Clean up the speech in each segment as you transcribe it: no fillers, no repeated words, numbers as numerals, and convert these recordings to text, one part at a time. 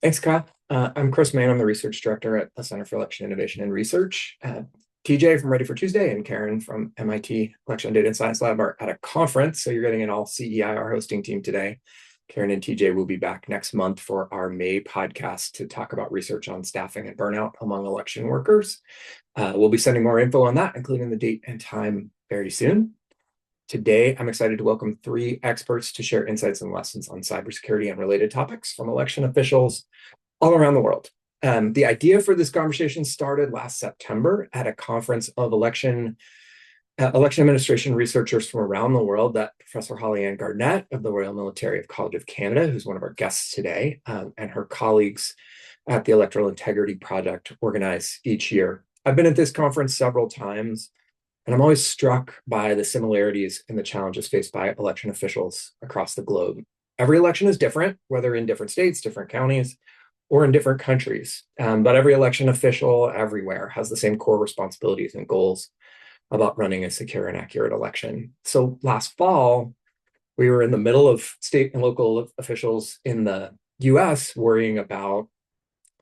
Thanks, Kyle. I'm Chris Mann. I'm the research director at the Center for Election Innovation and Research. TJ from Ready for Tuesday and Karen from MIT Election Data and Science Lab are at a conference, so you're getting an all CEI, our hosting team today. Karen and TJ will be back next month for our May podcast to talk about research on staffing and burnout among election workers. We'll be sending more info on that, including the date and time very soon. Today, I'm excited to welcome three experts to share insights and lessons on cybersecurity and related topics from election officials all around the world. The idea for this conversation started last September at a conference of election administration researchers from around the world that Professor Holly-Ann Garnett of the Royal Military College of Canada, who's one of our guests today, and her colleagues at the Electoral Integrity Project organize each year. I've been at this conference several times, and I'm always struck by the similarities in the challenges faced by election officials across the globe. Every election is different, whether in different states, different counties, or in different countries. But every election official everywhere has the same core responsibilities and goals about running a secure and accurate election. So last fall, we were in the middle of state and local officials in the US worrying about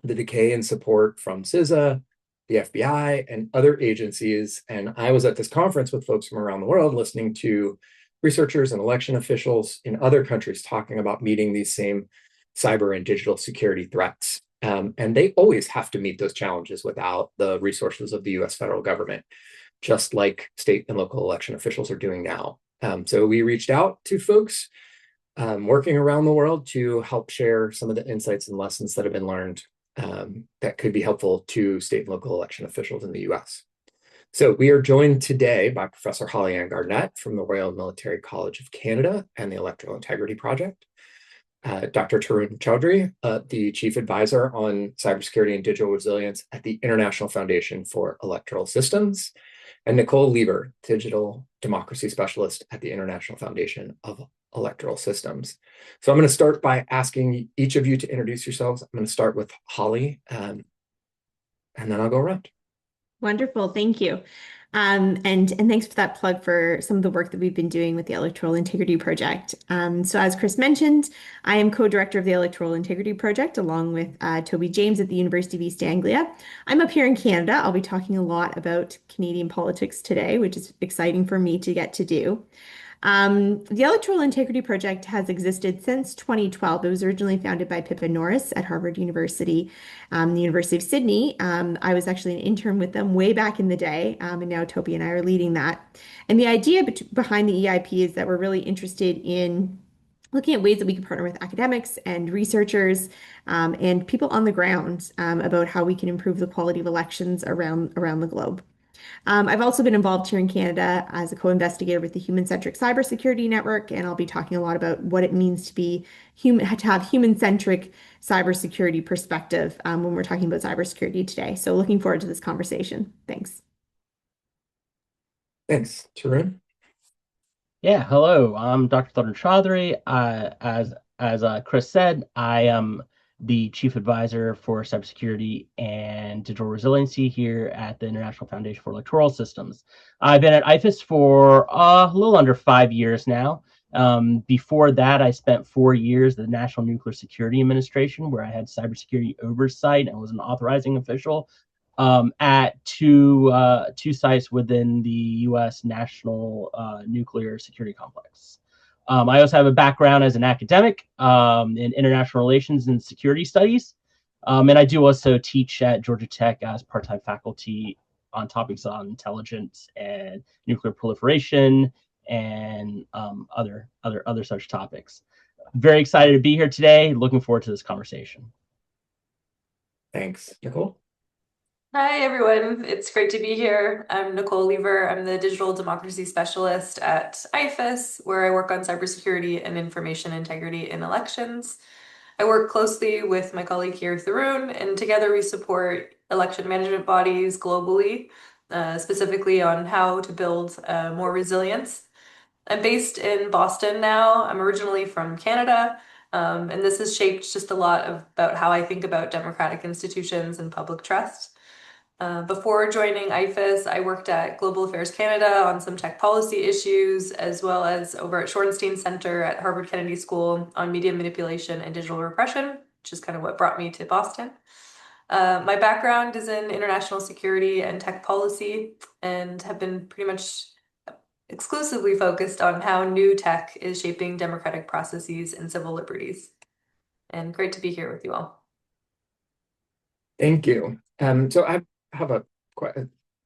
the decay in support from CISA, the FBI, and other agencies. And I was at this conference with folks from around the world listening to researchers and election officials in other countries talking about meeting these same cyber and digital security threats. And they always have to meet those challenges without the resources of the US federal government, just like state and local election officials are doing now. So we reached out to folks working around the world to help share some of the insights and lessons that have been learned that could be helpful to state and local election officials in the US. So we are joined today by Professor Holly-Ann Garnett from the Royal Military College of Canada and the Electoral Integrity Project, Dr. Tarun Chaudhry, the Chief Advisor on Cybersecurity and Digital Resilience at the International Foundation for Electoral Systems, and Nicole Lever, Digital Democracy Specialist at the International Foundation of Electoral Systems. So I'm going to start by asking each of you to introduce yourselves. I'm going to start with Holly, and then I'll go around. Wonderful, thank you. And thanks for that plug for some of the work that we've been doing with the Electoral Integrity Project. So as Chris mentioned, I am co-director of the Electoral Integrity Project along with Toby James at the University of East Anglia. I'm up here in Canada. I'll be talking a lot about Canadian politics today, which is exciting for me to get to do. The Electoral Integrity Project has existed since 2012. It was originally founded by Pippa Norris at Harvard University, the University of Sydney. I was actually an intern with them way back in the day, and now Toby and I are leading that. And the idea behind the EIP is that we're really interested in looking at ways that we can partner with academics and researchers and people on the ground about how we can improve the quality of elections around the globe. I've also been involved here in Canada as a co-investigator with the Human-Centric Cybersecurity Network, and I'll be talking a lot about what it means to be to have human-centric cybersecurity perspective when we're talking about cybersecurity today. So looking forward to this conversation. Thanks. Thanks. Tarun? Yeah, hello. I'm Dr. Tarun Chaudhry. As Chris said, I am the Chief Advisor for Cybersecurity and Digital Resiliency here at the International Foundation for Electoral Systems. I've been at IFAS for a little under 5 years now. Before that, I spent 4 years at the National Nuclear Security Administration, where I had cybersecurity oversight and was an authorizing official at two sites within the U.S. National Nuclear Security Complex. I also have a background as an academic in international relations and security studies. And I do also teach at Georgia Tech as part-time faculty on topics on intelligence and nuclear proliferation and other such topics. Very excited to be here today. Looking forward to this conversation. Thanks. Nicole? Hi, everyone. It's great to be here. I'm Nicole Lever. I'm the Digital Democracy Specialist at IFAS, where I work on cybersecurity and information integrity in elections. I work closely with my colleague here, Tharun, and together we support election management bodies globally, specifically on how to build more resilience. I'm based in Boston now. I'm originally from Canada, and this has shaped just a lot about how I think about democratic institutions and public trust. Before joining IFAS, I worked at Global Affairs Canada on some tech policy issues, as well as over at Shorenstein Center at Harvard Kennedy School on media manipulation and digital repression. which is kind of what brought me to Boston. My background is in international security and tech policy, and have been pretty much exclusively focused on how new tech is shaping democratic processes and civil liberties. And great to be here with you all. Thank you. So I have a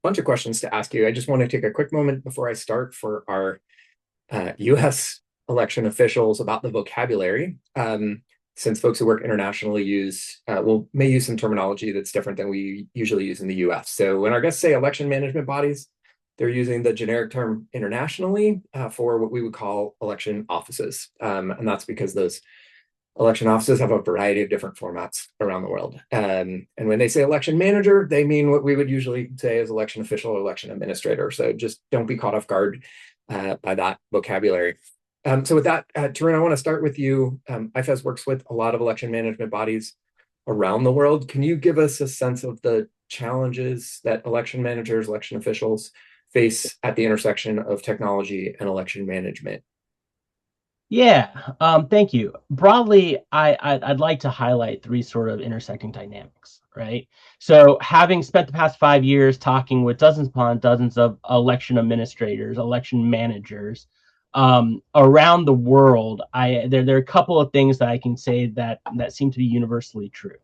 bunch of questions to ask you. I just want to take a quick moment before I start for our US election officials about the vocabulary. Since folks who work internationally may use some terminology that's different than we usually use in the US. So when our guests say election management bodies, they're using the generic term internationally for what we would call election offices. And that's because those election offices have a variety of different formats around the world. And when they say election manager, they mean what we would usually say as election official or election administrator. So just don't be caught off guard by that vocabulary. So with that, Tarun, I want to start with you. IFES works with a lot of election management bodies around the world. Can you give us a sense of the challenges that election managers, election officials face at the intersection of technology and election management? Yeah, thank you. Broadly, I'd like to highlight three sort of intersecting dynamics, right? So having spent the past 5 years talking with dozens upon dozens of election administrators, election managers around the world, there are a couple of things that I can say that seem to be universally true.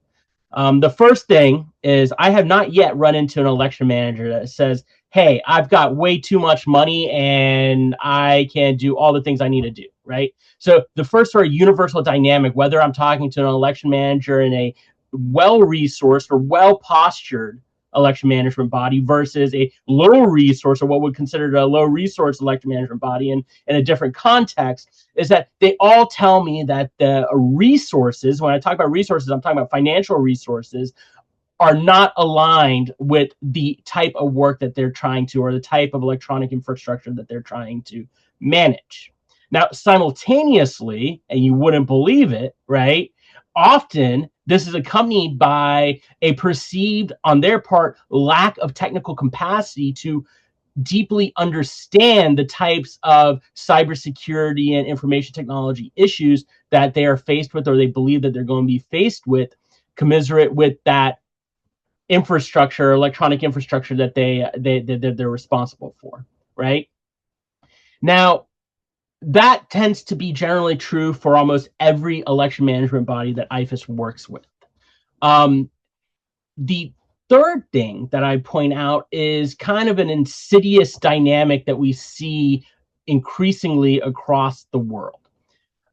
The first thing is I have not yet run into an election manager that says, hey, I've got way too much money and I can do all the things I need to do, right? So the first sort of universal dynamic, whether I'm talking to an election manager in a well-resourced or well-postured election management body versus a low resource or what would consider a low resource election management body in a different context, is that they all tell me that the resources, when I talk about resources, I'm talking about financial resources, are not aligned with the type of work that they're trying to, or the type of electronic infrastructure that they're trying to manage. Now, simultaneously, and you wouldn't believe it, right? Often this is accompanied by a perceived, on their part, lack of technical capacity to deeply understand the types of cybersecurity and information technology issues that they are faced with, or they believe that they're going to be faced with, commiserate with that infrastructure, electronic infrastructure that they're responsible for, right? Now, that tends to be generally true for almost every election management body that IFES works with. The third thing that I point out is kind of an insidious dynamic that we see increasingly across the world.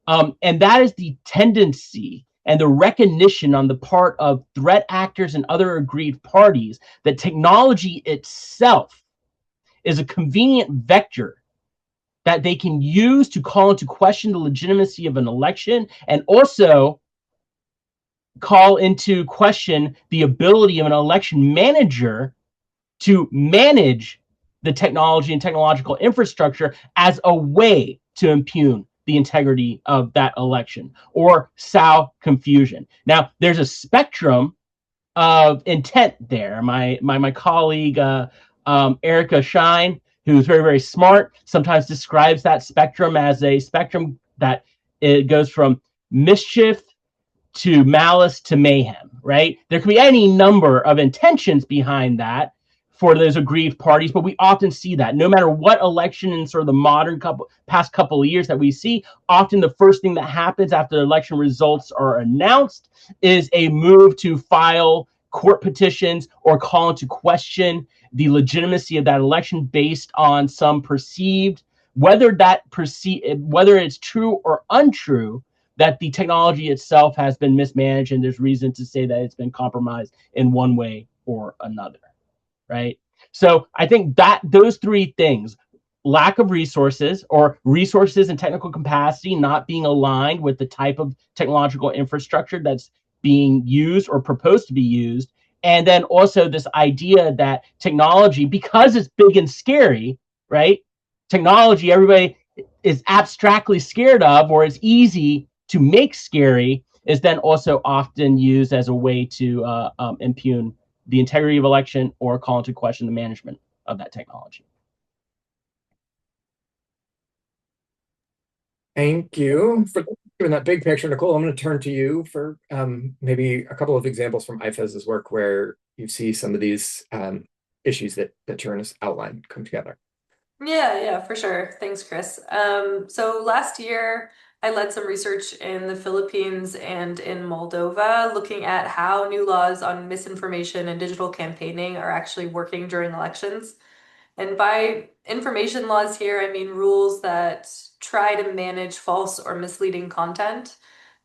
And that is the tendency and the recognition on the part of threat actors and other aggrieved parties that technology itself is a convenient vector that they can use to call into question the legitimacy of an election, and also call into question the ability of an election manager to manage the technology and technological infrastructure as a way to impugn the integrity of that election or sow confusion. Now, there's a spectrum of intent there. My colleague Erica Shine, who's very, very smart, sometimes describes that spectrum as a spectrum that it goes from mischief to malice to mayhem, right? There can be any number of intentions behind that for those aggrieved parties, but we often see that no matter what election in sort of the modern past couple of years that we see, often the first thing that happens after the election results are announced is a move to file court petitions or call into question the legitimacy of that election based on some perceived, whether it's true or untrue, that the technology itself has been mismanaged and there's reason to say that it's been compromised in one way or another, right? So I think that those three things, lack of resources or resources and technical capacity not being aligned with the type of technological infrastructure that's being used or proposed to be used, and then also this idea that technology, because it's big and scary, right? Technology, everybody is abstractly scared of, or is easy to make scary, is then also often used as a way to impugn the integrity of election or call into question the management of that technology. Thank you. Given that big picture, Nicole, I'm going to turn to you for maybe a couple of examples from IFES's work where you see some of these issues that Turin has outlined come together. Yeah, for sure. Thanks, Chris. So last year, I led some research in the Philippines and in Moldova, looking at how new laws on misinformation and digital campaigning are actually working during elections. And by information laws here, I mean rules that try to manage false or misleading content.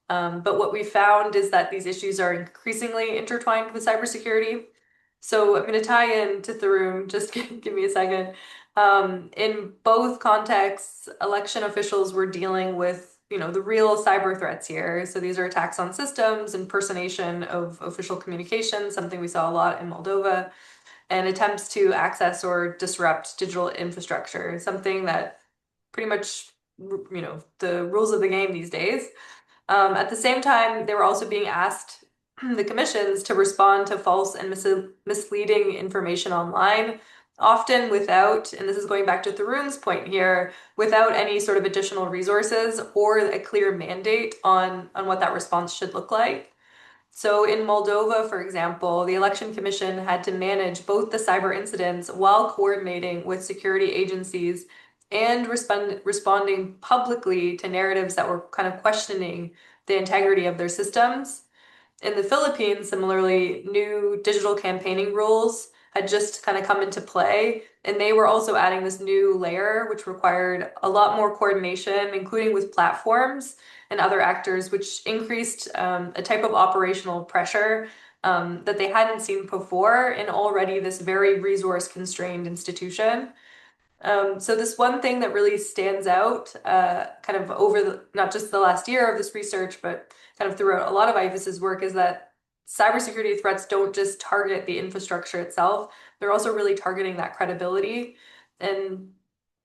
But what we found is that these issues are increasingly intertwined with cybersecurity. So I'm going to tie into the room, just give me a second. In both contexts, election officials were dealing with, the real cyber threats here. So these are attacks on systems, impersonation of official communication, something we saw a lot in Moldova, and attempts to access or disrupt digital infrastructure, something that pretty much, the rules of the game these days. At the same time, they were also being asked, the commissions, to respond to false and misleading information online, often without, and this is going back to Tharoon's point here, without any sort of additional resources or a clear mandate on what that response should look like. So in Moldova, for example, the Election Commission had to manage both the cyber incidents while coordinating with security agencies and responding publicly to narratives that were kind of questioning the integrity of their systems. In the Philippines, similarly, new digital campaigning rules had just kind of come into play, and they were also adding this new layer, which required a lot more coordination, including with platforms and other actors, which increased a type of operational pressure that they hadn't seen before in already this very resource-constrained institution. So this one thing that really stands out, kind of over not just the last year of this research, but kind of throughout a lot of IFAS's work, is that cybersecurity threats don't just target the infrastructure itself, they're also really targeting that credibility. And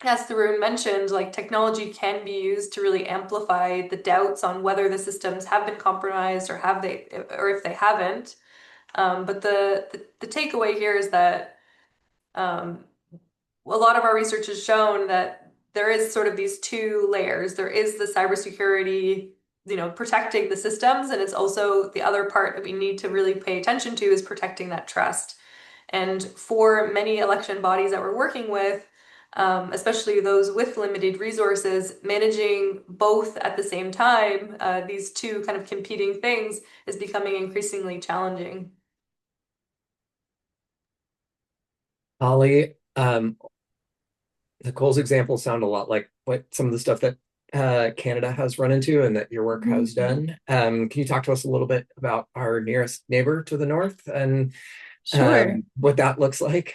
as Tharoon mentioned, like technology can be used to really amplify the doubts on whether the systems have been compromised or if they haven't. But the takeaway here is that um, a lot of our research has shown that there is sort of these two layers. There is the cybersecurity, protecting the systems, and it's also the other part that we need to really pay attention to is protecting that trust. And for many election bodies that we're working with, especially those with limited resources, managing both at the same time, these two kind of competing things, is becoming increasingly challenging. Holly, Nicole's examples sound a lot like what some of the stuff that Canada has run into and that your work has done. Can you talk to us a little bit about our nearest neighbor to the north and Sure. what that looks like?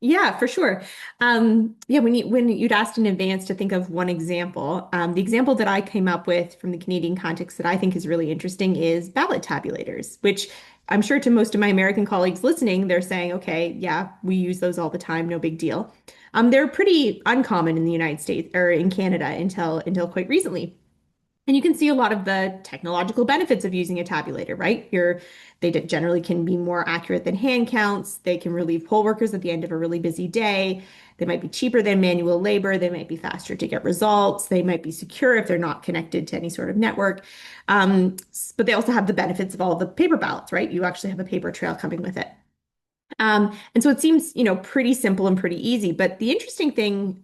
Yeah, for sure. Yeah, when you'd asked in advance to think of one example, the example that I came up with from the Canadian context that I think is really interesting is ballot tabulators, which I'm sure to most of my American colleagues listening, they're saying, okay, yeah, we use those all the time, no big deal. They're pretty uncommon in the United States or in Canada until quite recently. And you can see a lot of the technological benefits of using a tabulator, right? Generally can be more accurate than hand counts. They can relieve poll workers at the end of a really busy day. They might be cheaper than manual labor. They might be faster to get results. They might be secure if they're not connected to any sort of network. But they also have the benefits of all the paper ballots, right? You actually have a paper trail coming with it. And so it seems, pretty simple and pretty easy. But the interesting thing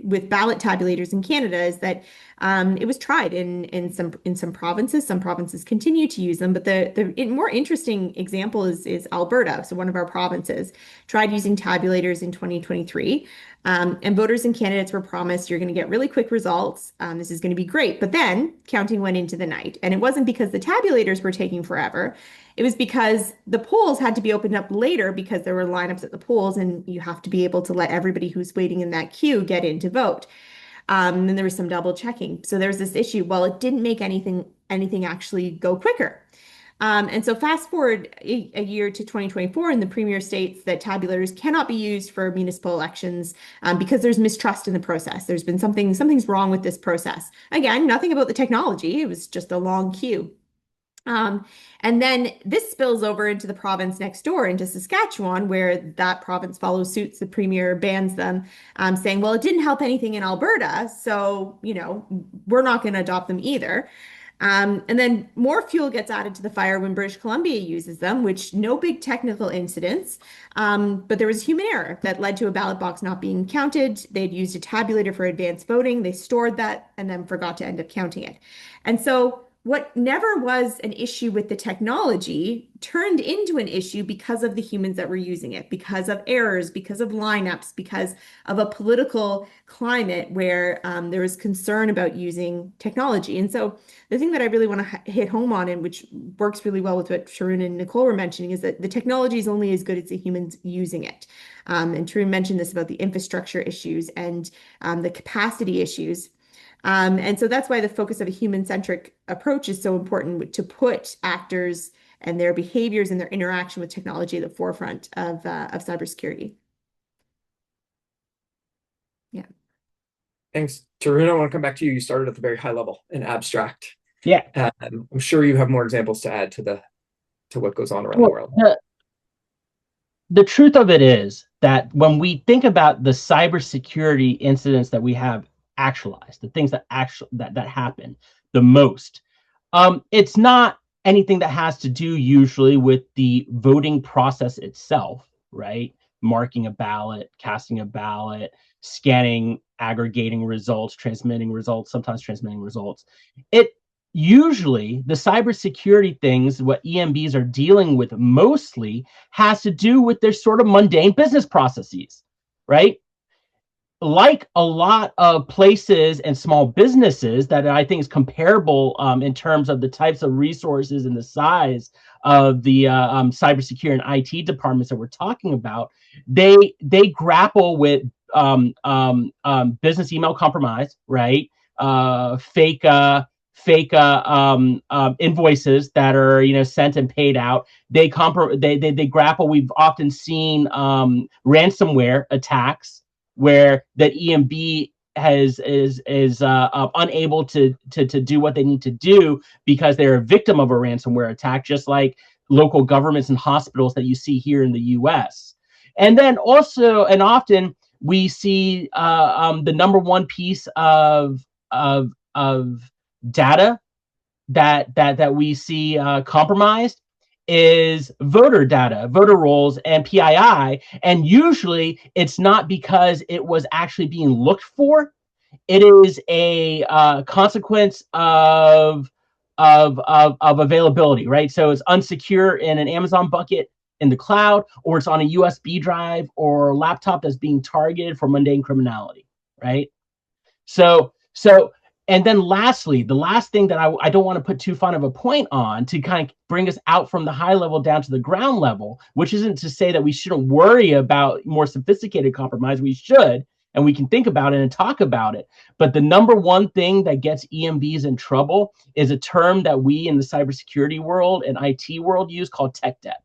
with ballot tabulators in Canada is that it was tried in some provinces. Some provinces continue to use them, but the more interesting example is Alberta. So one of our provinces tried using tabulators in 2023. And voters and candidates were promised you're going to get really quick results. This is going to be great. But then counting went into the night. And it wasn't because the tabulators were taking forever. It was because the polls had to be opened up later because there were lineups at the polls, and you have to be able to let everybody who's waiting in that queue get in to vote. And then there was some double checking. So there's this issue. Well, it didn't make anything actually go quicker. And so fast forward a year to 2024, and the premier states that tabulators cannot be used for municipal elections because there's mistrust in the process. There's been something's wrong with this process. Again, nothing about the technology. It was just a long queue. And then this spills over into the province next door, into Saskatchewan, where that province follows suit. The premier bans them, saying, well, it didn't help anything in Alberta, so, we're not going to adopt them either. And then more fuel gets added to the fire when British Columbia uses them, which no big technical incidents. But there was human error that led to a ballot box not being counted. They'd used a tabulator for advanced voting. They stored that and then forgot to end up counting it. And so what never was an issue with the technology turned into an issue because of the humans that were using it, because of errors, because of lineups, because of a political climate where there was concern about using technology. And so the thing that I really want to hit home on, and which works really well with what Tarun and Nicole were mentioning, is that the technology is only as good as the humans using it. And Tarun mentioned this about the infrastructure issues and the capacity issues. And so that's why the focus of a human-centric approach is so important, to put actors and their behaviors and their interaction with technology at the forefront of cybersecurity. Yeah. Thanks. Tarun, I want to come back to you. You started at the very high level and abstract. Yeah. I'm sure you have more examples to add to what goes on around the world. The truth of it is that when we think about the cybersecurity incidents that we have actualized, the things that happen the most, it's not anything that has to do usually with the voting process itself, right? Marking a ballot, casting a ballot, scanning, aggregating results, transmitting results, sometimes transmitting results. It usually, the cybersecurity things, what EMBs are dealing with mostly, has to do with their sort of mundane business processes, right? Like a lot of places and small businesses that I think is comparable in terms of the types of resources and the size of the cybersecurity and IT departments that we're talking about, they grapple with business email compromise, right? Fake invoices that are sent and paid out. They grapple. We've often seen ransomware attacks where the EMB is unable to do what they need to do because they're a victim of a ransomware attack, just like local governments and hospitals that you see here in the U.S. And then also, and often we see the number one piece of data that we see compromised is voter data, voter rolls, and PII. And usually it's not because it was actually being looked for. It is a consequence of availability, right? So it's unsecure in an Amazon bucket in the cloud, or it's on a USB drive or laptop that's being targeted for mundane criminality, right? So and then lastly, the last thing that I don't want to put too fine of a point on, to kind of bring us out from the high level down to the ground level, which isn't to say that we shouldn't worry about more sophisticated compromise. We should, and we can think about it and talk about it. But the number one thing that gets EMBs in trouble is a term that we in the cybersecurity world and IT world use called tech debt,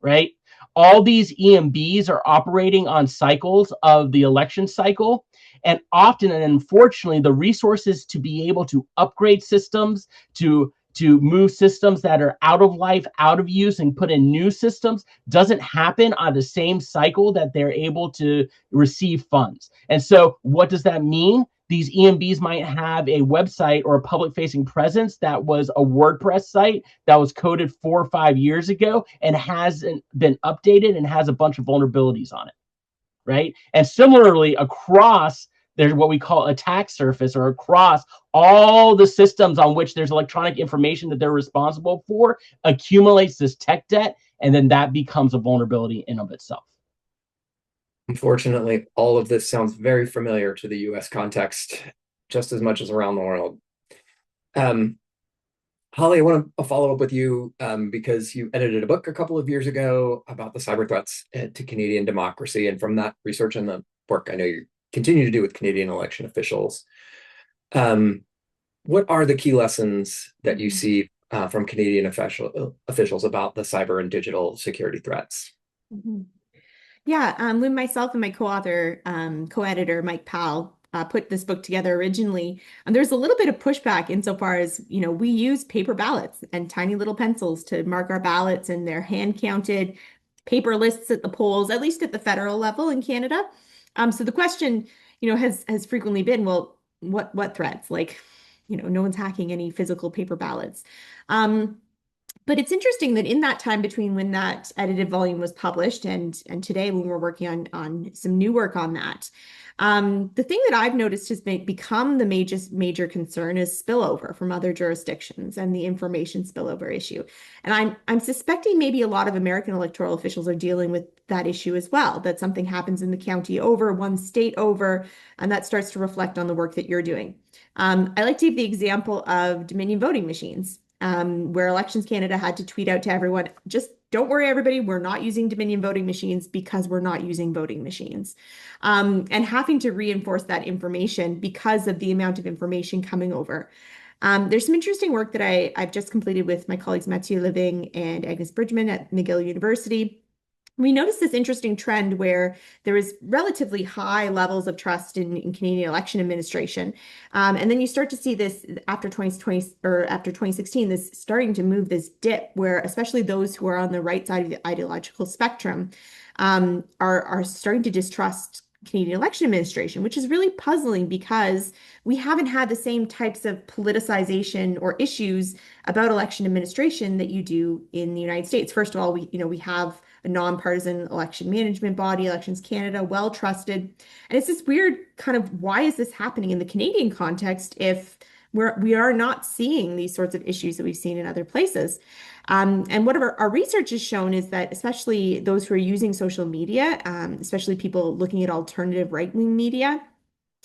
right? All these EMBs are operating on cycles of the election cycle. And often, and unfortunately, the resources to be able to upgrade systems, to move systems that are out of life, out of use, and put in new systems doesn't happen on the same cycle that they're able to receive funds. And so what does that mean? These EMBs might have a website or a public-facing presence that was a WordPress site that was coded 4 or 5 years ago and hasn't been updated and has a bunch of vulnerabilities on it, right? And similarly, across there's what we call attack surface, or across all the systems on which there's electronic information that they're responsible for, accumulates this tech debt, and then that becomes a vulnerability in of itself. Unfortunately, all of this sounds very familiar to the US context, just as much as around the world. Holly, I want to follow up with you because you edited a book a couple of years ago about the cyber threats to Canadian democracy. And from that research and the work I know you continue to do with Canadian election officials, what are the key lessons that you see from Canadian officials about the cyber and digital security threats? Yeah, when myself and my co-author, co-editor Mike Powell put this book together originally, and there's a little bit of pushback insofar as, we use paper ballots and tiny little pencils to mark our ballots, and they're hand counted paper lists at the polls, at least at the federal level in Canada. So the question, has frequently been, well, what threats? Like, no one's hacking any physical paper ballots. But it's interesting that in that time between when that edited volume was published and today when we're working on some new work on that, the thing that I've noticed has become the major concern is spillover from other jurisdictions and the information spillover issue. And I'm suspecting maybe a lot of American electoral officials are dealing with that issue as well, that something happens in the county over, one state over, and that starts to reflect on the work that you're doing. I like to give the example of Dominion voting machines. Where Elections Canada had to tweet out to everyone, just don't worry, everybody, we're not using Dominion voting machines because we're not using voting machines. And having to reinforce that information because of the amount of information coming over. There's some interesting work that I've just completed with my colleagues Mathieu Living and Agnes Bridgman at McGill University. We noticed this interesting trend where there is relatively high levels of trust in Canadian election administration. And then you start to see this after 2020 or after 2016, this starting to move this dip where especially those who are on the right side of the ideological spectrum are starting to distrust Canadian election administration, which is really puzzling because we haven't had the same types of politicization or issues about election administration that you do in the United States. First of all, we have a nonpartisan election management body, Elections Canada, well trusted. And it's this weird kind of, why is this happening in the Canadian context if we are not seeing these sorts of issues that we've seen in other places? And what our research has shown is that especially those who are using social media, especially people looking at alternative right-wing media,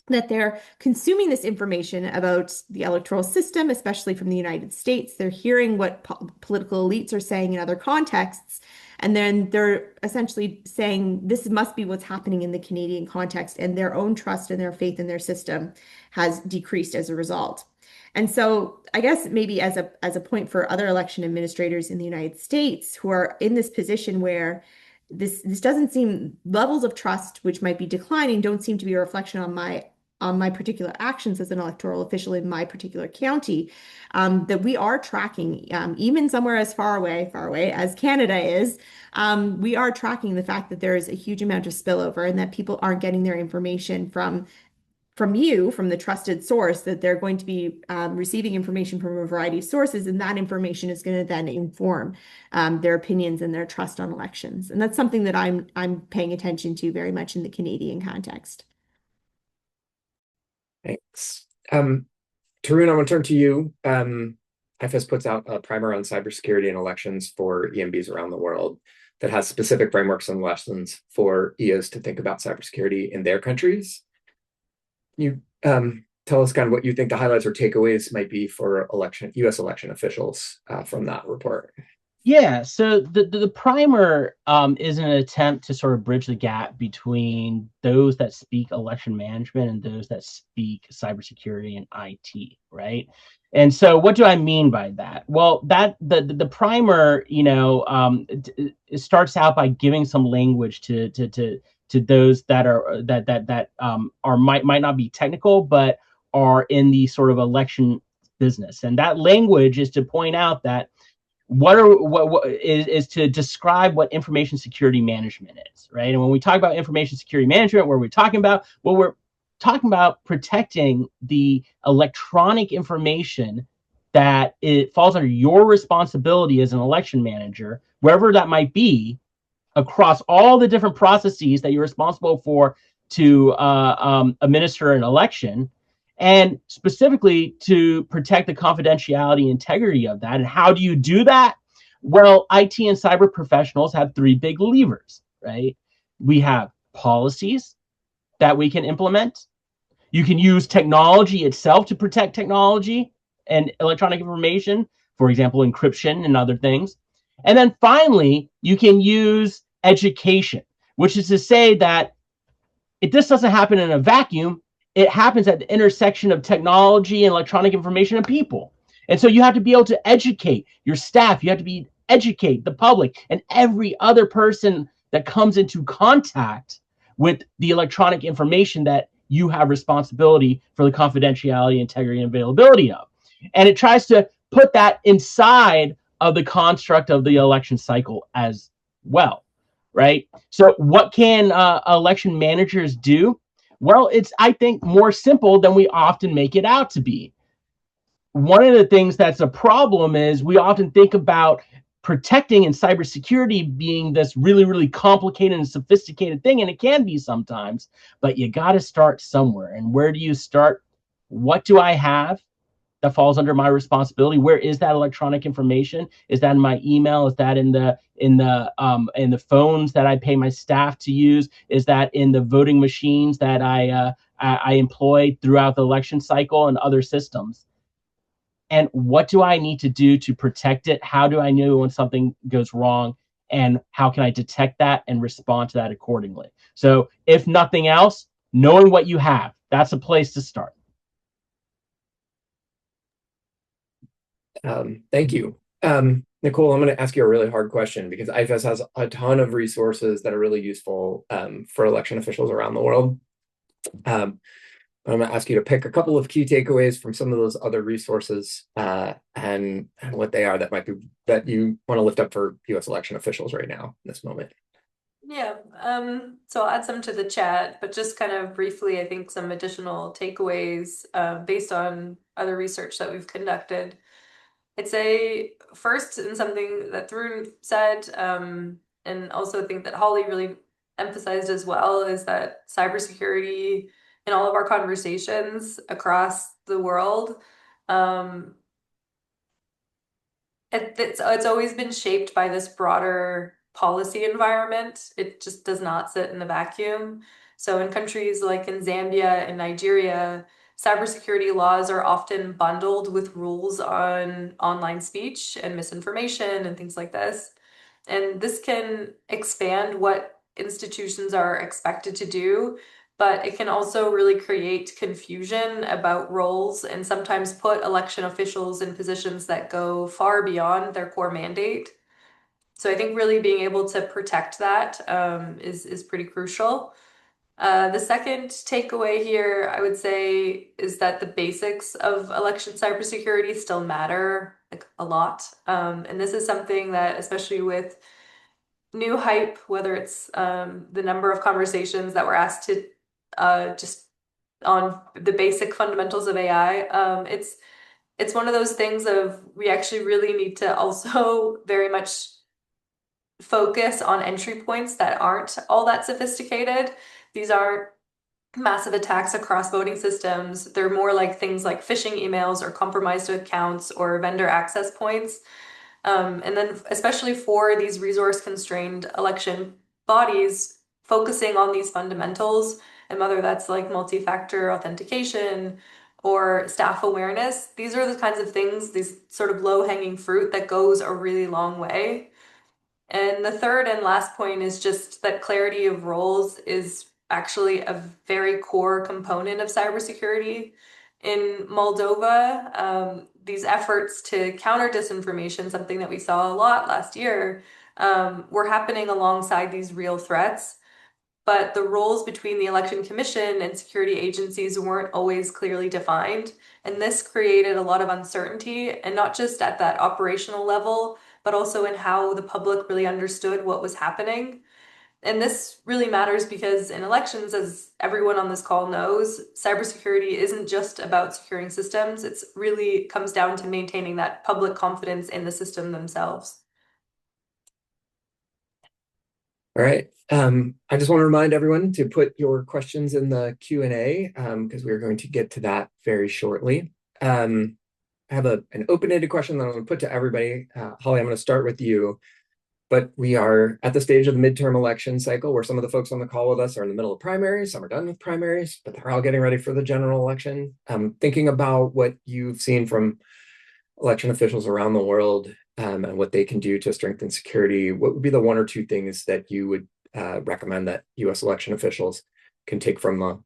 that they're consuming this information about the electoral system, especially from the United States. They're hearing what political elites are saying in other contexts. And then they're essentially saying this must be what's happening in the Canadian context, and their own trust and their faith in their system has decreased as a result. And so I guess maybe as a point for other election administrators in the United States who are in this position where this doesn't seem, levels of trust, which might be declining, don't seem to be a reflection on my particular actions as an electoral official in my particular county, that we are tracking, even somewhere as far away as Canada is, we are tracking the fact that there is a huge amount of spillover and that people aren't getting their information from the trusted source, that they're going to be receiving information from a variety of sources, and that information is going to then inform their opinions and their trust on elections. And that's something that I'm paying attention to very much in the Canadian context. Thanks. Tarun, I want to turn to you. IFES puts out a primer on cybersecurity and elections for EMBs around the world that has specific frameworks and lessons for EOs to think about cybersecurity in their countries. You tell us kind of what you think the highlights or takeaways might be for U.S. election officials from that report. Yeah, so the primer is an attempt to sort of bridge the gap between those that speak election management and those that speak cybersecurity and IT, right? And so what do I mean by that? Well, that the primer, it starts out by giving some language to those that are might not be technical, but are in the sort of election business. And that language is to point out that what is to describe what information security management is, right? And when we talk about information security management, what we're talking about? Well, we're talking about protecting the electronic information that it falls under your responsibility as an election manager, wherever that might be, across all the different processes that you're responsible for to administer an election, and specifically to protect the confidentiality and integrity of that. And how do you do that? Well, IT and cyber professionals have three big levers, right? We have policies that we can implement. You can use technology itself to protect technology and electronic information, for example, encryption and other things. And then finally, you can use education, which is to say that this doesn't happen in a vacuum. It happens at the intersection of technology and electronic information and people. And so you have to be able to educate your staff. You have to educate the public and every other person that comes into contact with the electronic information that you have responsibility for the confidentiality, integrity, and availability of. And it tries to put that inside of the construct of the election cycle as well, right? So what can election managers do? Well, it's, I think, more simple than we often make it out to be. One of the things that's a problem is we often think about protecting and cybersecurity being this really, really complicated and sophisticated thing, and it can be sometimes, but you got to start somewhere. And where do you start? What do I have that falls under my responsibility? Where is that electronic information? Is that in my email? Is that in the phones that I pay my staff to use? Is that in the voting machines that I employ throughout the election cycle and other systems? And what do I need to do to protect it? How do I know when something goes wrong? And how can I detect that and respond to that accordingly? So if nothing else, knowing what you have, that's a place to start. Thank you. Nicole, I'm going to ask you a really hard question because IFES has a ton of resources that are really useful for election officials around the world. I'm going to ask you to pick a couple of key takeaways from some of those other resources and what they are that might be that you want to lift up for U.S. election officials right now in this moment. Yeah, so I'll add some to the chat, but just kind of briefly, I think some additional takeaways based on other research that we've conducted. I'd say first, and something that Thrun said, and also think that Holly really emphasized as well, is that cybersecurity in all of our conversations across the world, it's always been shaped by this broader policy environment. It just does not sit in a vacuum. So in countries like in Zambia and Nigeria, cybersecurity laws are often bundled with rules on online speech and misinformation and things like this. And this can expand what institutions are expected to do, but it can also really create confusion about roles and sometimes put election officials in positions that go far beyond their core mandate. So I think really being able to protect that is pretty crucial. The second takeaway here, I would say, is that the basics of election cybersecurity still matter like a lot. And this is something that, especially with new hype, whether it's the number of conversations that were asked to just on the basic fundamentals of AI, it's one of those things of we actually really need to also very much focus on entry points that aren't all that sophisticated. These aren't massive attacks across voting systems. They're more like things like phishing emails or compromised accounts or vendor access points. And then especially for these resource-constrained election bodies, focusing on these fundamentals, and whether that's like multi-factor authentication or staff awareness, these are the kinds of things, these sort of low-hanging fruit that goes a really long way. And the third and last point is just that clarity of roles is actually a very core component of cybersecurity. In Moldova, these efforts to counter disinformation, something that we saw a lot last year, were happening alongside these real threats. But the roles between the election commission and security agencies weren't always clearly defined. And this created a lot of uncertainty, and not just at that operational level, but also in how the public really understood what was happening. And this really matters because in elections, as everyone on this call knows, cybersecurity isn't just about securing systems. It really comes down to maintaining that public confidence in the system themselves. All right. I just want to remind everyone to put your questions in the Q&A because we're going to get to that very shortly. I have an open-ended question that I'm going to put to everybody. Holly, I'm going to start with you. But we are at the stage of the midterm election cycle where some of the folks on the call with us are in the middle of primaries, some are done with primaries, but they're all getting ready for the general election. Thinking about what you've seen from election officials around the world and what they can do to strengthen security, what would be the one or two things that you would recommend that U.S. election officials can take from the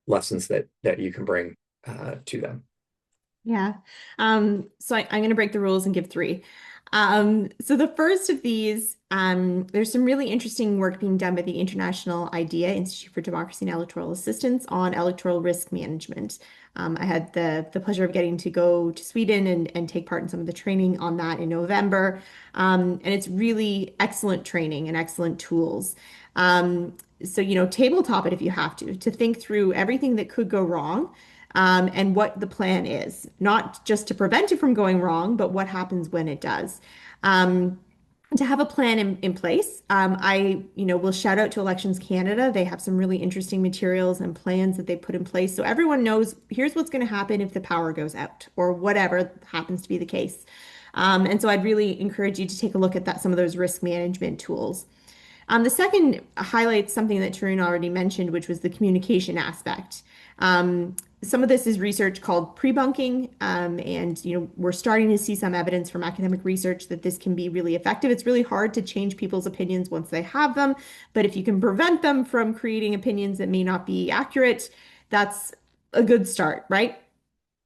lessons that you can bring to them? Yeah. So I'm going to break the rules and give three. So the first of these, there's some really interesting work being done by the International IDEA, Institute for Democracy and Electoral Assistance, on electoral risk management. I had the pleasure of getting to go to Sweden and take part in some of the training on that in November. And it's really excellent training and excellent tools. So, tabletop it if you have to think through everything that could go wrong, and what the plan is, not just to prevent it from going wrong, but what happens when it does. Um, to have a plan in place. I, will shout out to Elections Canada. They have some really interesting materials and plans that they put in place. So everyone knows here's what's going to happen if the power goes out or whatever happens to be the case. And so I'd really encourage you to take a look at some of those risk management tools. The second highlights something that Tarun already mentioned, which was the communication aspect. Some of this is research called pre-bunking, and we're starting to see some evidence from academic research that this can be really effective. It's really hard to change people's opinions once they have them, but if you can prevent them from creating opinions that may not be accurate, that's a good start, right?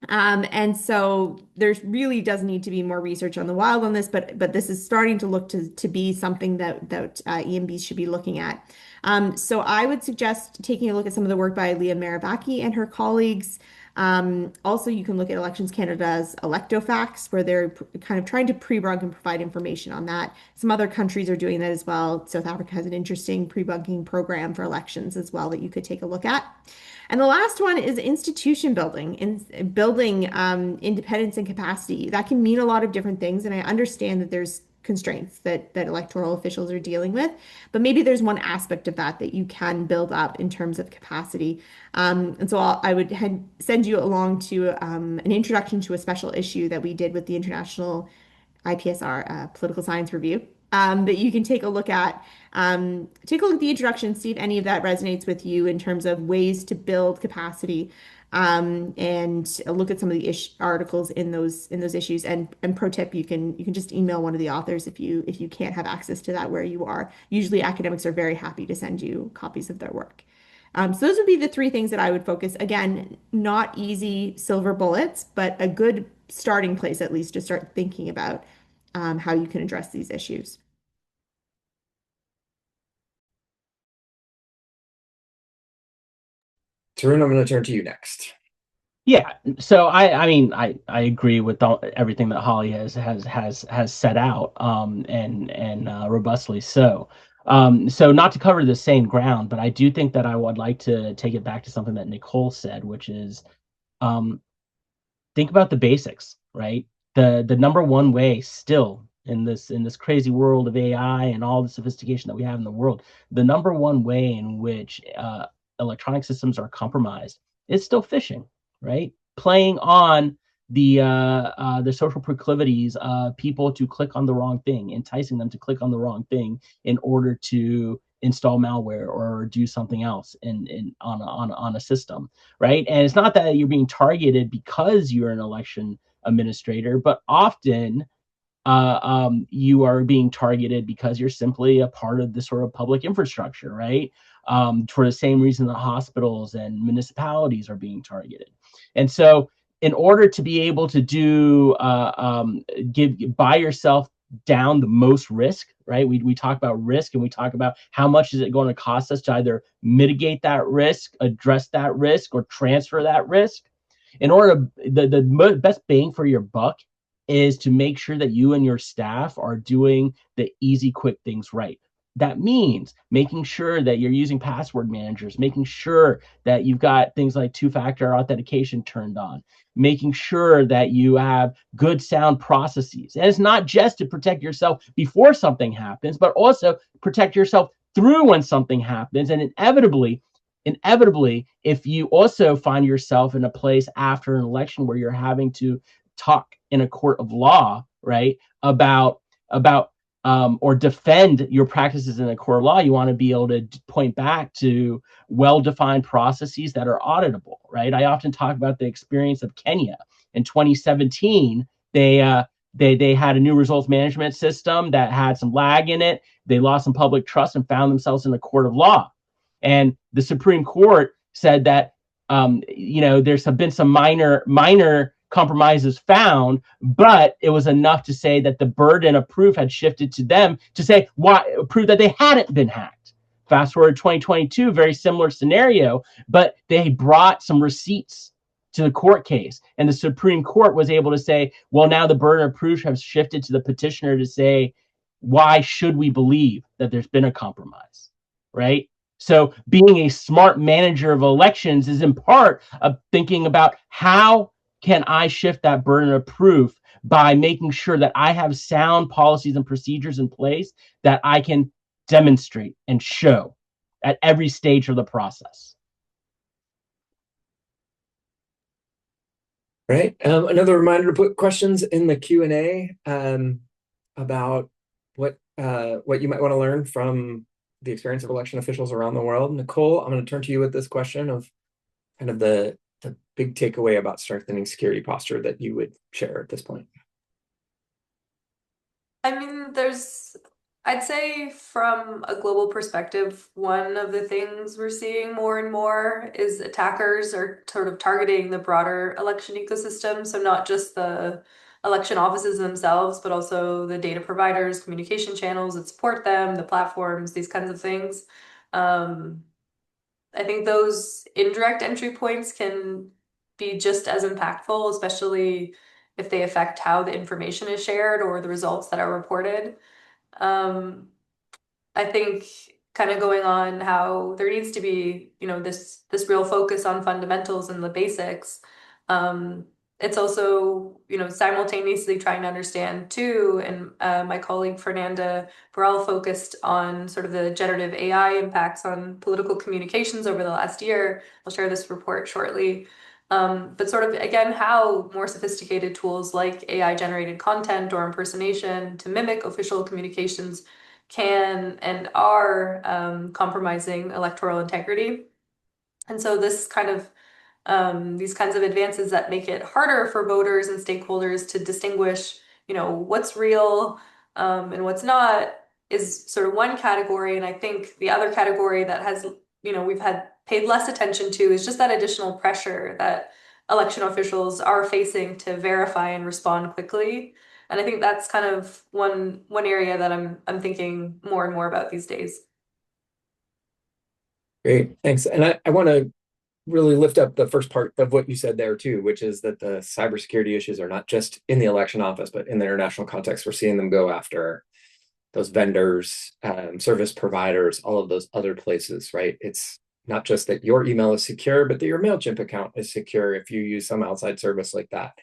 And so there really does need to be more research on the wild on this, but this is starting to look to be something that EMBs should be looking at. So I would suggest taking a look at some of the work by Leah Maravaki and her colleagues. Also, you can look at Elections Canada's ElectoFacts, where they're kind of trying to pre-bunk and provide information on that. Some other countries are doing that as well. South Africa has an interesting pre-bunking program for elections as well that you could take a look at. And the last one is institution building, and building independence and capacity. That can mean a lot of different things, and I understand that there's constraints that electoral officials are dealing with, but maybe there's one aspect of that you can build up in terms of capacity. And so I would send you along to an introduction to a special issue that we did with the International IPSR Political Science Review, that you can take a look at. Take a look at the introduction, see if any of that resonates with you in terms of ways to build capacity, and look at some of the articles in those issues. And pro tip, you can just email one of the authors if you can't have access to that where you are. Usually, academics are very happy to send you copies of their work. So those would be the three things that I would focus. Again, not easy silver bullets, but a good starting place at least to start thinking about how you can address these issues. Tarun, I'm going to turn to you next. Yeah, so I mean I agree with everything that Holly has set out, and robustly so. So not to cover the same ground, but I do think that I would like to take it back to something that Nicole said, which is think about the basics, right? The number one way still in this crazy world of AI and all the sophistication that we have in the world, the number one way in which electronic systems are compromised is still phishing, right? Playing on the social proclivities of people to click on the wrong thing, enticing them to click on the wrong thing in order to install malware or do something else on a system, right? And it's not that you're being targeted because you're an election administrator, but often you are being targeted because you're simply a part of the sort of public infrastructure, right? For the same reason that hospitals and municipalities are being targeted. And so in order to be able to do buy yourself down the most risk, right? We talk about risk, and we talk about how much is it going to cost us to either mitigate that risk, address that risk, or transfer that risk. In order, the best bang for your buck is to make sure that you and your staff are doing the easy, quick things right. That means making sure that you're using password managers, making sure that you've got things like two-factor authentication turned on, making sure that you have good sound processes. And it's not just to protect yourself before something happens, but also protect yourself through when something happens. And inevitably, if you also find yourself in a place after an election where you're having to talk in a court of law, right, about or defend your practices in a court of law, you want to be able to point back to well-defined processes that are auditable, right? I often talk about the experience of Kenya in 2017. They had a new results management system that had some lag in it. They lost some public trust and found themselves in a court of law. And the Supreme Court said that there's been some minor compromises found, but it was enough to say that the burden of proof had shifted to them to say why prove that they hadn't been hacked. Fast forward 2022, very similar scenario, but they brought some receipts to the court case, and the Supreme Court was able to say, well, now the burden of proof has shifted to the petitioner to say, why should we believe that there's been a compromise, right? So being a smart manager of elections is in part of thinking about how can I shift that burden of proof by making sure that I have sound policies and procedures in place that I can demonstrate and show at every stage of the process. Right. Another reminder to put questions in the Q&A about what you might want to learn from the experience of election officials around the world. Nicole, I'm going to turn to you with this question of kind of the big takeaway about strengthening security posture that you would share at this point. I mean, I'd say from a global perspective, one of the things we're seeing more and more is attackers are sort of targeting the broader election ecosystem. So not just the election offices themselves, but also the data providers, communication channels that support them, the platforms, these kinds of things. I think those indirect entry points can be just as impactful, especially if they affect how the information is shared or the results that are reported. I think kind of going on how there needs to be, this real focus on fundamentals and the basics. It's also, simultaneously trying to understand too, and my colleague Fernanda Burrell focused on sort of the generative AI impacts on political communications over the last year. I'll share this report shortly. But sort of, again, how more sophisticated tools like AI-generated content or impersonation to mimic official communications can and are compromising electoral integrity. And so this kind of these kinds of advances that make it harder for voters and stakeholders to distinguish, what's real and what's not is sort of one category. And I think the other category that has, we've had paid less attention to is just that additional pressure that election officials are facing to verify and respond quickly. And I think that's kind of one area that I'm thinking more and more about these days. Great, thanks. And I want to really lift up the first part of what you said there too, which is that the cybersecurity issues are not just in the election office, but in the international context. We're seeing them go after those vendors, service providers, all of those other places, right? It's not just that your email is secure, but that your MailChimp account is secure if you use some outside service like that.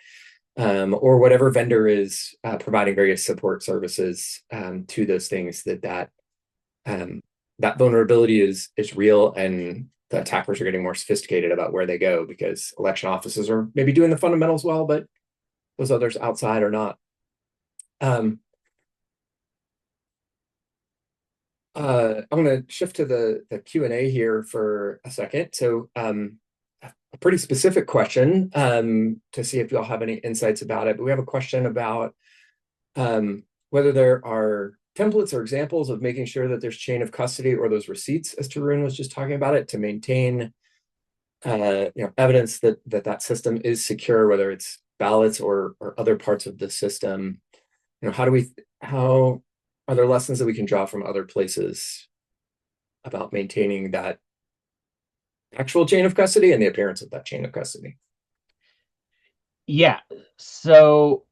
Or whatever vendor is providing various support services to those things, that vulnerability is real, and the attackers are getting more sophisticated about where they go because election offices are maybe doing the fundamentals well, but those others outside are not. I'm going to shift to the Q&A here for a second. So a pretty specific question to see if you all have any insights about it. But we have a question about whether there are templates or examples of making sure that there's chain of custody or those receipts, as Tarun was just talking about it, to maintain evidence that system is secure, whether it's ballots or other parts of the system. How are there lessons that we can draw from other places about maintaining that actual chain of custody and the appearance of that chain of custody? Yeah. So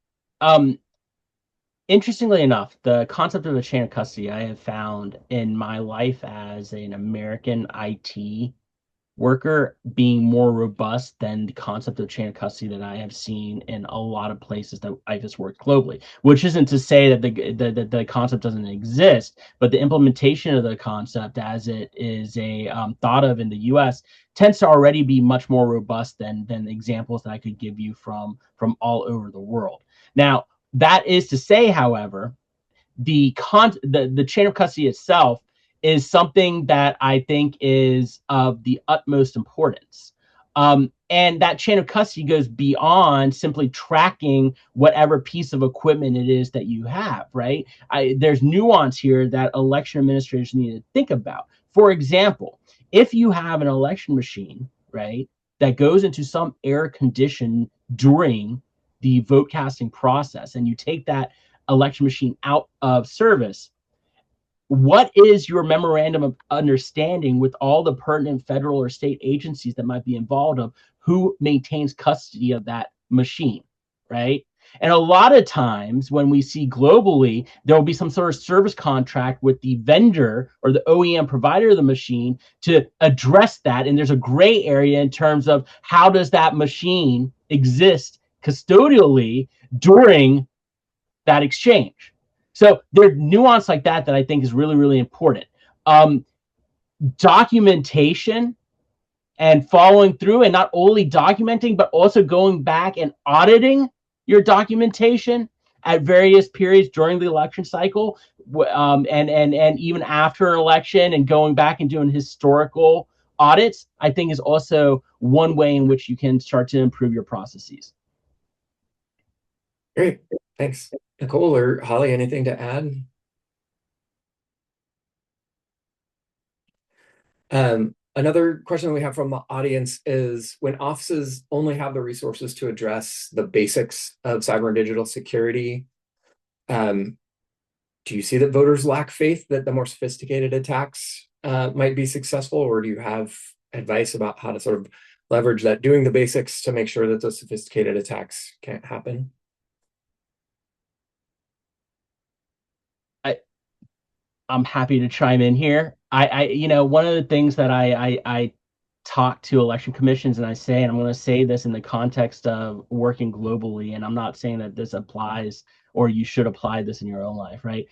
interestingly enough, the concept of a chain of custody I have found in my life as an American IT worker being more robust than the concept of chain of custody that I have seen in a lot of places that I've just worked globally, which isn't to say that the concept doesn't exist, but the implementation of the concept as it is thought of in the US tends to already be much more robust than examples that I could give you from all over the world. Now, that is to say, however, the chain of custody itself is something that I think is of the utmost importance. And that chain of custody goes beyond simply tracking whatever piece of equipment it is that you have, right? There's nuance here that election administrators need to think about. For example, if you have an election machine, right, that goes into some error condition during the vote casting process and you take that election machine out of service, what is your memorandum of understanding with all the pertinent federal or state agencies that might be involved of who maintains custody of that machine, right? And a lot of times when we see globally, there will be some sort of service contract with the vendor or the OEM provider of the machine to address that. And there's a gray area in terms of how does that machine exist custodially during that exchange. So there's nuance like that that I think is really, really important. Documentation and following through, and not only documenting, but also going back and auditing your documentation at various periods during the election cycle, and even after an election, and going back and doing historical audits, I think is also one way in which you can start to improve your processes. Great, thanks. Nicole or Holly, anything to add? Another question we have from the audience is, when offices only have the resources to address the basics of cyber and digital security, do you see that voters lack faith that the more sophisticated attacks might be successful, or do you have advice about how to sort of leverage that, doing the basics to make sure that those sophisticated attacks can't happen? I'm happy to chime in here. One of the things that I talk to election commissions and I say, and I'm going to say this in the context of working globally, and I'm not saying that this applies or you should apply this in your own life, right?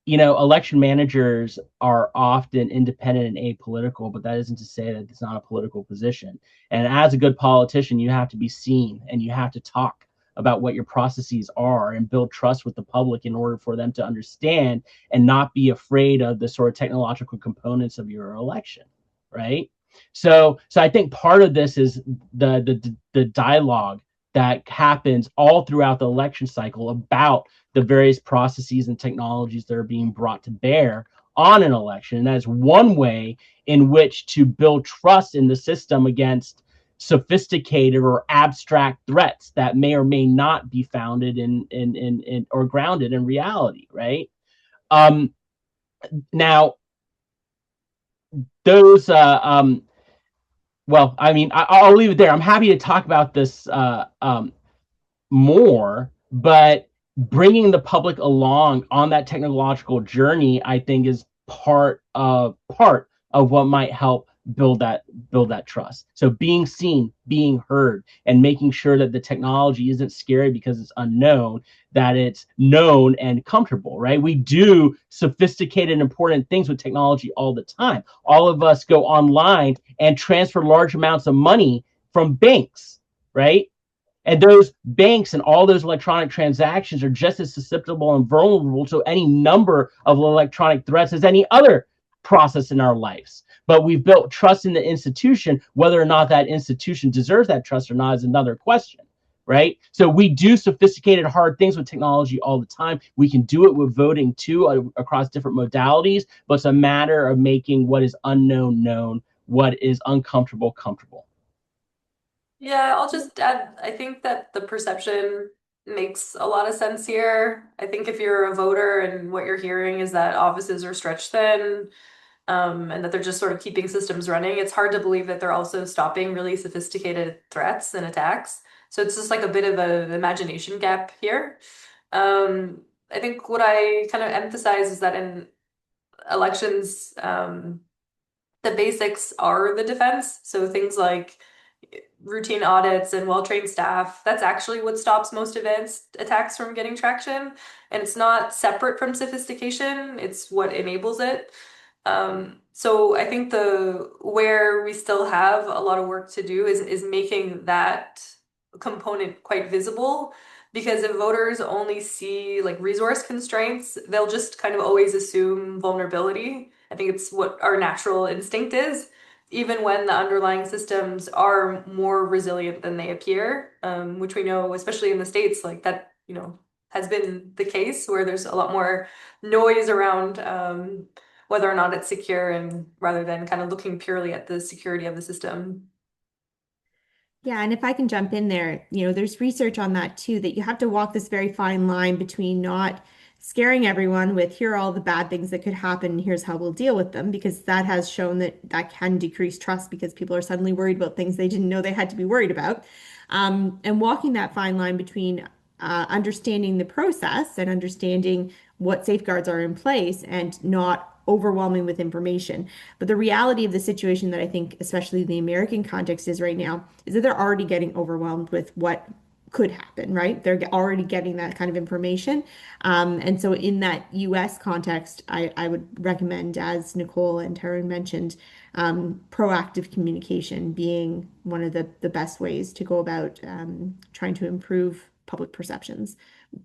Election managers are often independent and apolitical, but that isn't to say that it's not a political position. And as a good politician, you have to be seen and you have to talk about what your processes are and build trust with the public in order for them to understand and not be afraid of the sort of technological components of your election, right? So I think part of this is the dialogue that happens all throughout the election cycle about the various processes and technologies that are being brought to bear on an election. And that's one way in which to build trust in the system against sophisticated or abstract threats that may or may not be founded in or grounded in reality, right? Now, those well, I mean, I'll leave it there. I'm happy to talk about this more, but bringing the public along on that technological journey, I think, is part of what might help build that trust. So being seen, being heard, and making sure that the technology isn't scary because it's unknown, that it's known and comfortable, right? We do sophisticated and important things with technology all the time. All of us go online and transfer large amounts of money from banks, right? And those banks and all those electronic transactions are just as susceptible and vulnerable to any number of electronic threats as any other process in our lives. But we've built trust in the institution. Whether or not that institution deserves that trust or not is another question, right? So we do sophisticated, hard things with technology all the time. We can do it with voting too, across different modalities, but it's a matter of making what is unknown known, what is uncomfortable comfortable. Yeah, I'll just add, I think that the perception makes a lot of sense here. I think if you're a voter and what you're hearing is that offices are stretched thin, and that they're just sort of keeping systems running, it's hard to believe that they're also stopping really sophisticated threats and attacks. So it's just like a bit of an imagination gap here. I think what I kind of emphasize is that in elections, the basics are the defense. So things like routine audits and well-trained staff, that's actually what stops most advanced attacks from getting traction. And it's not separate from sophistication, it's what enables it. So I think where we still have a lot of work to do is making that component quite visible. Because if voters only see like resource constraints, they'll just kind of always assume vulnerability. I think it's what our natural instinct is, even when the underlying systems are more resilient than they appear, which we know, especially in the States, like that, has been the case where there's a lot more noise around whether or not it's secure, and rather than kind of looking purely at the security of the system. Yeah, and if I can jump in there, there's research on that too, that you have to walk this very fine line between not scaring everyone with here are all the bad things that could happen, and here's how we'll deal with them, because that has shown that that can decrease trust because people are suddenly worried about things they didn't know they had to be worried about. And walking that fine line between understanding the process and understanding what safeguards are in place and not overwhelming with information. But the reality of the situation that I think, especially the American context is right now, is that they're already getting overwhelmed with what could happen, right? They're already getting that kind of information. And so in that US context, I would recommend, as Nicole and Taryn mentioned, proactive communication being one of the best ways to go about trying to improve public perceptions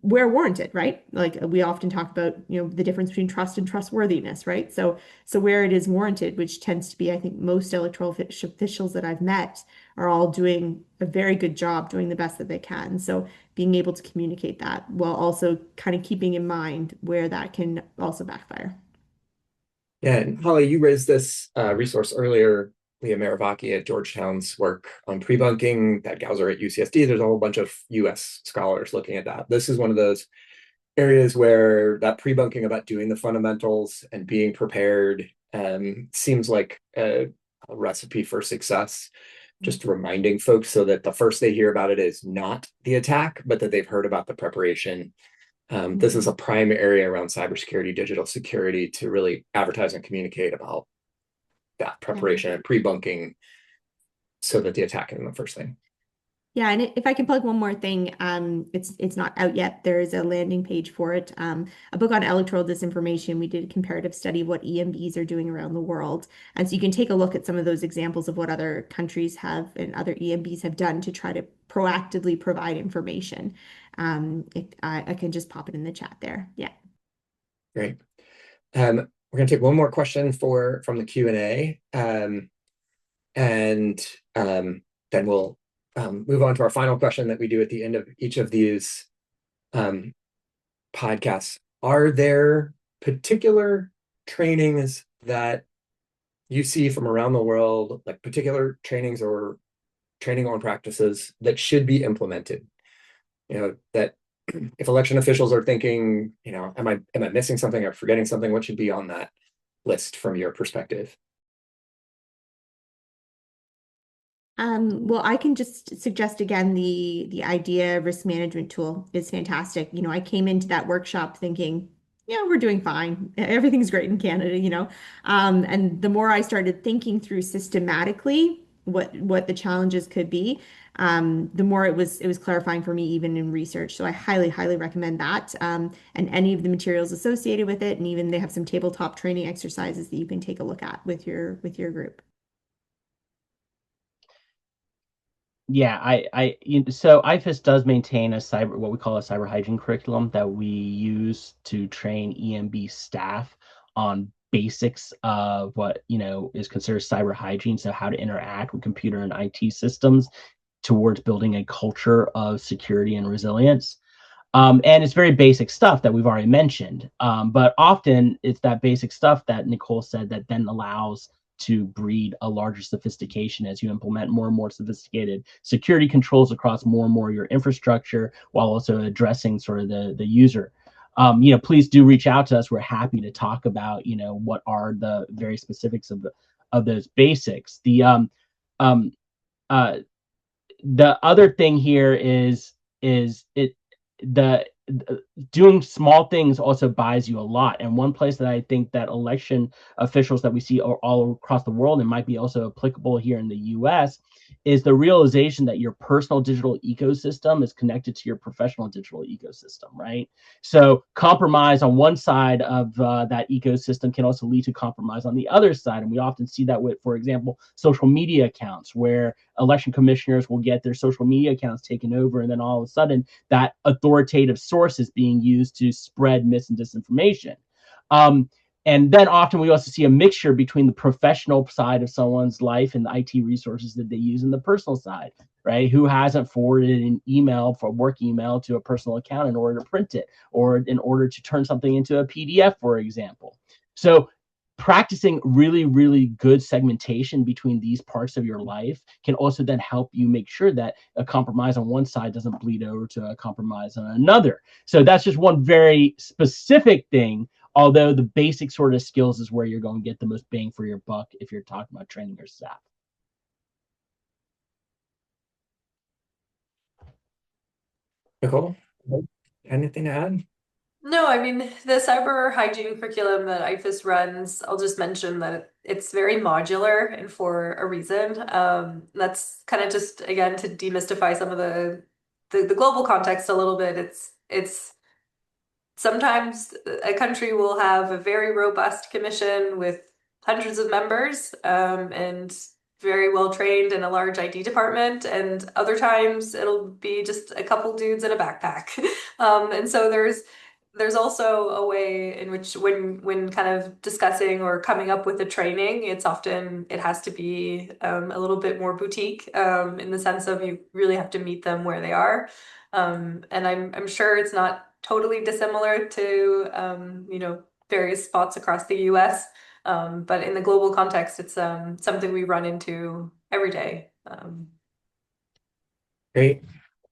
where warranted, right? Like we often talk about, the difference between trust and trustworthiness, right? So where it is warranted, which tends to be, I think most electoral officials that I've met are all doing a very good job doing the best that they can. So being able to communicate that while also kind of keeping in mind where that can also backfire. Yeah, and Holly, you raised this resource earlier, Leah Maravaki at Georgetown's work on pre-bunking, that Gauser at UCSD. There's a whole bunch of US scholars looking at that. This is one of those areas where that pre-bunking about doing the fundamentals and being prepared seems like a recipe for success. Just reminding folks so that the first they hear about it is not the attack, but that they've heard about the preparation. This is a prime area around cybersecurity, digital security, to really advertise and communicate about that preparation and pre-bunking so that the attack isn't the first thing. Yeah, and if I can plug one more thing, it's not out yet. There is a landing page for it. A book on electoral disinformation. We did a comparative study of what EMBs are doing around the world, and so you can take a look at some of those examples of what other countries have and other EMBs have done to try to proactively provide information. I can just pop it in the chat there. Yeah. Great. We're going to take one more question from the Q&A, and then we'll move on to our final question that we do at the end of each of these podcasts. Are there particular trainings that you see from around the world, like particular trainings or training on practices that should be implemented? That if election officials are thinking, am I missing something or forgetting something? What should be on that list from your perspective? Well, I can just suggest again the IDEA risk management tool is fantastic. I came into that workshop thinking, yeah, we're doing fine. Everything's great in Canada. And the more I started thinking through systematically what the challenges could be, the more it was clarifying for me even in research. So I highly, highly recommend that. And any of the materials associated with it, and even they have some tabletop training exercises that you can take a look at with your group. Yeah, so IFAS does maintain what we call a cyber hygiene curriculum that we use to train EMB staff on basics of what is considered cyber hygiene. So how to interact with computer and IT systems towards building a culture of security and resilience. And it's very basic stuff that we've already mentioned. But often it's that basic stuff that Nicole said that then allows to breed a larger sophistication as you implement more and more sophisticated security controls across more and more of your infrastructure, while also addressing sort of the user. Please do reach out to us. We're happy to talk about, what are the very specifics of those basics. The other thing here is the doing small things also buys you a lot. And one place that I think that election officials that we see all across the world, and might be also applicable here in the US, is the realization that your personal digital ecosystem is connected to your professional digital ecosystem, right? So compromise on one side of that ecosystem can also lead to compromise on the other side. And we often see that with, for example, social media accounts, where election commissioners will get their social media accounts taken over, and then all of a sudden that authoritative source is being used to spread mis and disinformation. And then often we also see a mixture between the professional side of someone's life and the IT resources that they use in the personal side, right? Who hasn't forwarded an email for work email to a personal account in order to print it, or in order to turn something into a PDF, for example. So practicing really, really good segmentation between these parts of your life can also then help you make sure that a compromise on one side doesn't bleed over to a compromise on another. So that's just one very specific thing, although the basic sort of skills is where you're going to get the most bang for your buck if you're talking about training your staff. Nicole, anything to add? No, I mean, the cyber hygiene curriculum that IFAS runs, I'll just mention that it's very modular and for a reason. That's kind of just, again, to demystify some of the global context a little bit. It's sometimes a country will have a very robust commission with hundreds of members, and very well trained in a large ID department, and other times it'll be just a couple dudes in a backpack. And so there's also a way in which when kind of discussing or coming up with a training, it has to be a little bit more boutique, in the sense of you really have to meet them where they are. And I'm sure it's not totally dissimilar to various spots across the US. But in the global context, it's something we run into every day. Great.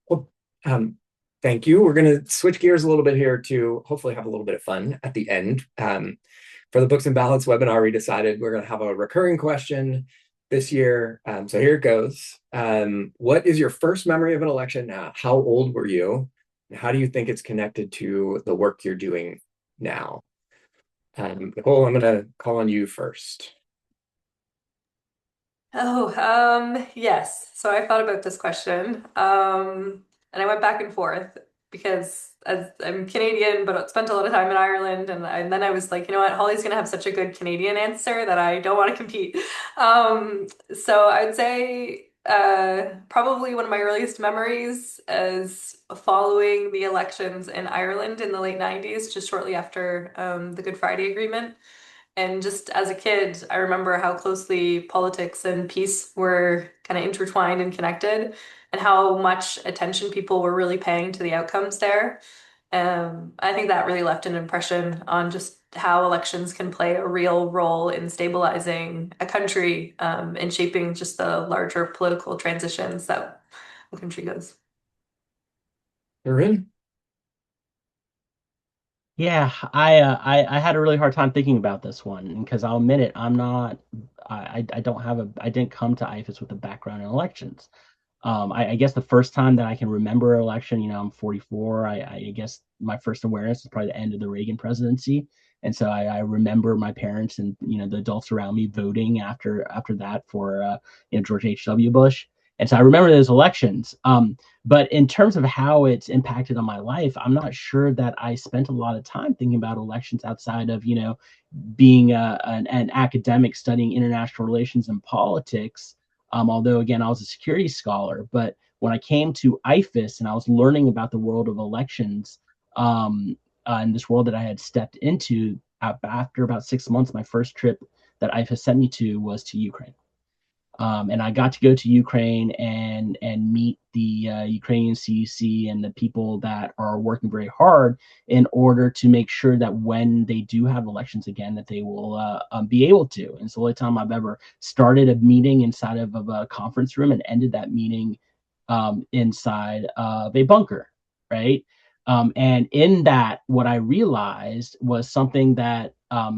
Well, thank you. We're going to switch gears a little bit here to hopefully have a little bit of fun at the end. For the Books and Ballots webinar, we decided we're going to have a recurring question this year. So here it goes. What is your first memory of an election? How old were you? And how do you think it's connected to the work you're doing now? Nicole, I'm going to call on you first. Oh, yes. So I thought about this question, and I went back and forth because as I'm Canadian, but spent a lot of time in Ireland, and then I was like, you know what, Holly's gonna have such a good Canadian answer that I don't want to compete. So I'd say probably one of my earliest memories is following the elections in Ireland in the late 90s, just shortly after the Good Friday Agreement. And just as a kid, I remember how closely politics and peace were kind of intertwined and connected, and how much attention people were really paying to the outcomes there. I think that really left an impression on just how elections can play a real role in stabilizing a country, and shaping just the larger political transitions that the country goes. Corinne? Yeah, I had a really hard time thinking about this one because I'll admit it, I don't have I didn't come to IFAS with a background in elections. I guess the first time that I can remember an election, I'm 44. I guess my first awareness is probably the end of the Reagan presidency, and so I remember my parents and the adults around me voting after that for George H.W. Bush, and so I remember those elections. But in terms of how it's impacted on my life, I'm not sure that I spent a lot of time thinking about elections outside of being an academic studying international relations and politics. Although again, I was a security scholar, but when I came to IFAS and I was learning about the world of elections, and this world that I had stepped into after about 6 months, my first trip that IFAS sent me to was to Ukraine. And I got to go to Ukraine and meet the Ukrainian CEC and the people that are working very hard in order to make sure that when they do have elections again, that they will be able to. And it's the only time I've ever started a meeting inside of a conference room and ended that meeting inside of a bunker, right? And in that, what I realized was something that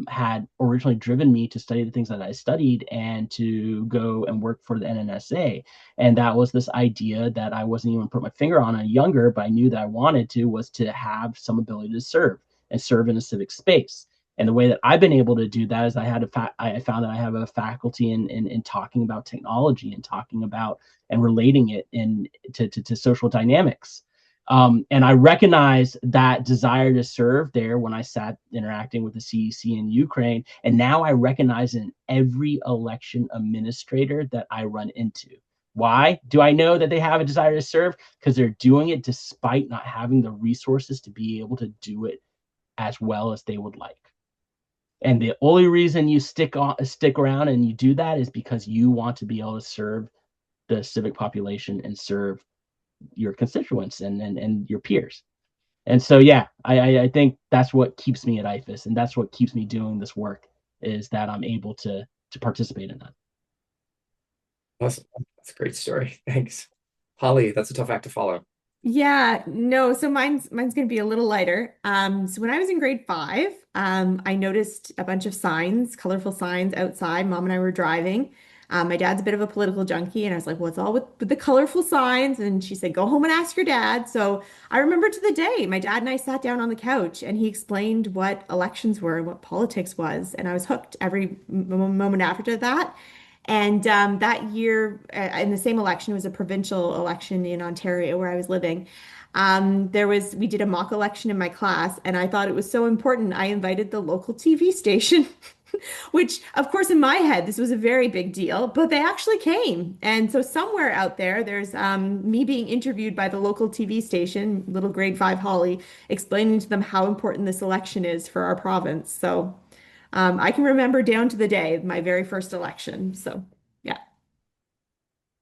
had originally driven me to study the things that I studied and to go and work for the NNSA. And that was this idea that I wasn't even put my finger on younger, but I knew that I wanted to, was to have some ability to serve and serve in a civic space. And the way that I've been able to do that is I found that I have a faculty in talking about technology and talking about and relating it to social dynamics. And I recognized that desire to serve there when I sat interacting with the CEC in Ukraine. And now I recognize in every election administrator that I run into. Why do I know that they have a desire to serve? Because they're doing it despite not having the resources to be able to do it as well as they would like. And the only reason you stick around and you do that is because you want to be able to serve the civic population and serve your constituents and your peers. And so, yeah, I think that's what keeps me at IFAS, and that's what keeps me doing this work is that I'm able to participate in that. Awesome. That's a great story. Thanks. Holly, that's a tough act to follow. Yeah, no, so mine's gonna be a little lighter. So when I was in grade 5, I noticed a bunch of signs, colorful signs outside. Mom and I were driving. My dad's a bit of a political junkie, and I was like, "What's all with the colorful signs?" And she said, "Go home and ask your dad." So I remember to the day, my dad and I sat down on the couch, and he explained what elections were and what politics was, and I was hooked every moment after that. And that year, in the same election, it was a provincial election in Ontario where I was living. We did a mock election in my class, and I thought it was so important. I invited the local TV station, which, of course, in my head, this was a very big deal, but they actually came. And so somewhere out there, there's me being interviewed by the local TV station, little grade 5 Holly, explaining to them how important this election is for our province. So I can remember down to the day my very first election. So, yeah.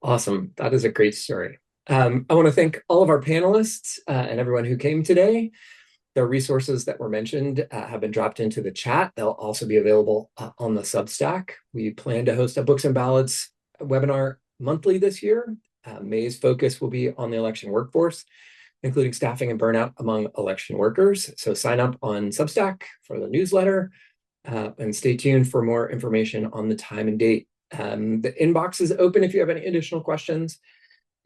Awesome. That is a great story. I want to thank all of our panelists and everyone who came today. The resources that were mentioned have been dropped into the chat. They'll also be available on the Substack. We plan to host a Books and Ballots webinar monthly this year. May's focus will be on the election workforce, including staffing and burnout among election workers. So sign up on Substack for the newsletter and stay tuned for more information on the time and date. The inbox is open if you have any additional questions.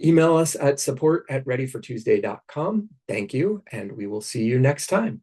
Email us at support@readyfortuesday.com. Thank you, and we will see you next time.